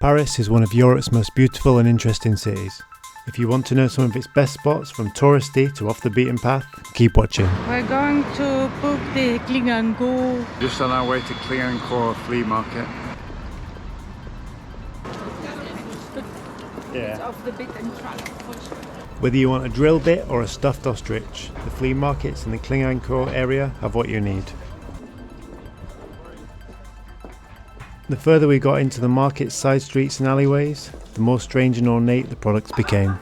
Paris is one of Europe's most beautiful and interesting cities. If you want to know some of its best spots from touristy to off the beaten path, keep watching. We're going to book the Clignancourt. Just on our way to Clignancourt Flea Market. Yeah. Off the beaten track. Whether you want a drill bit or a stuffed ostrich, the flea markets in the Clignancourt area have what you need. The further we got into the market's side streets and alleyways, the more strange and ornate the products became.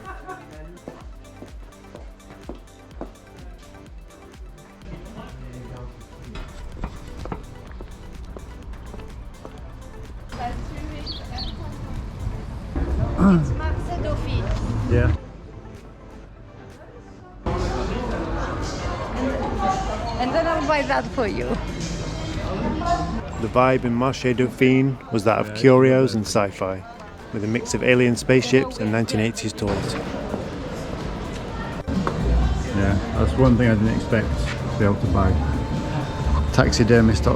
It's Marche Dauphine. Yeah. And then I'll buy that for you. The vibe in Marche Dauphine was that of curios and sci-fi, with a mix of alien spaceships and 1980s toys. Yeah, that's one thing I didn't expect to be able to buy. Taxidermid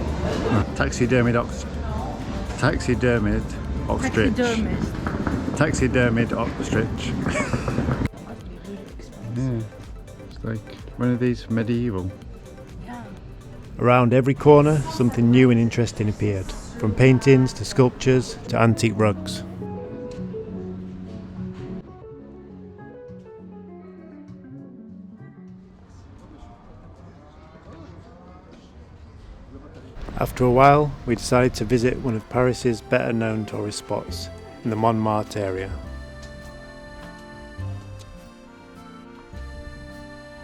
ostrich. Taxidermid ostrich. Yeah, it's like one of these medieval. Around every corner, something new and interesting appeared, from paintings to sculptures to antique rugs. After a while, we decided to visit one of Paris's better known tourist spots in the Montmartre area.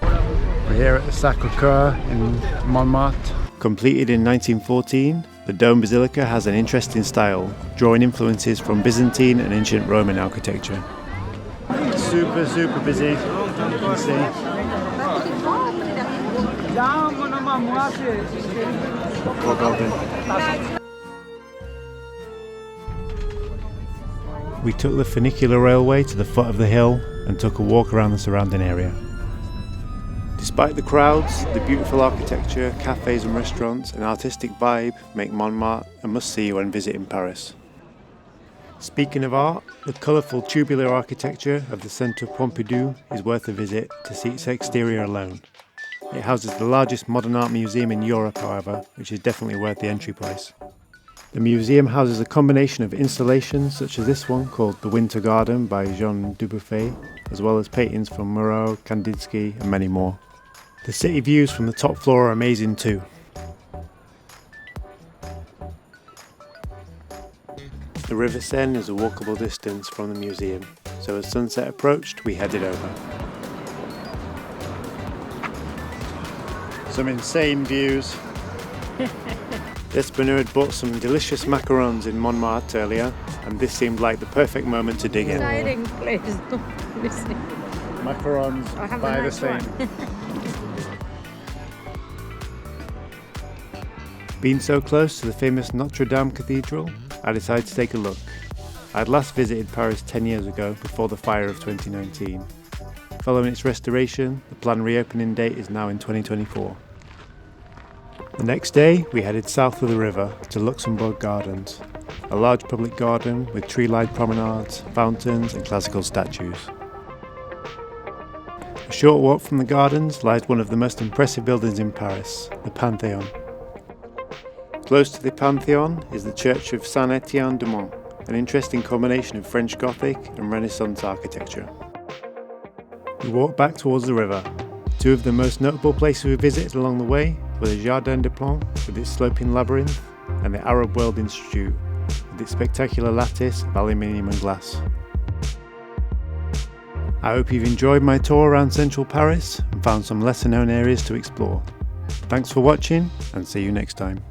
We're here at the Sacré in Montmartre. Completed in 1914, the Dome Basilica has an interesting style, drawing influences from Byzantine and ancient Roman architecture. Super busy, you can see. We took the Funicular railway to the foot of the hill and took a walk around the surrounding area. Despite the crowds, the beautiful architecture, cafes and restaurants and artistic vibe make Montmartre a must-see when visiting Paris. Speaking of art, the colourful tubular architecture of the Centre Pompidou is worth a visit to see its exterior alone. It houses the largest modern art museum in Europe, however, which is definitely worth the entry price. The museum houses a combination of installations such as this one called The Winter Garden by Jean Dubuffet, as well as paintings from Moreau, Kandinsky and many more. The city views from the top floor are amazing too. The River Seine is a walkable distance from the museum, so as sunset approached, we headed over. Some insane views. Despina had bought some delicious macarons in Montmartre earlier, and this seemed like the perfect moment to dig in. Exciting place. Macarons by the Seine. Being so close to the famous Notre-Dame Cathedral, I decided to take a look. I'd last visited Paris 10 years ago before the fire of 2019. Following its restoration, the planned reopening date is now in 2024. The next day, we headed south of the river to Luxembourg Gardens, a large public garden with tree-lined promenades, fountains and classical statues. A short walk from the gardens lies one of the most impressive buildings in Paris, the Panthéon. Close to the Panthéon is the church of Saint-Étienne-du-Mont, an interesting combination of French Gothic and Renaissance architecture. We walked back towards the river. Two of the most notable places we visited along the way were the Jardin with its sloping labyrinth and the Arabe World Institute with its spectacular lattice of aluminium and glass. I hope you've enjoyed my tour around central Paris and found some lesser known areas to explore. Thanks for watching and see you next time.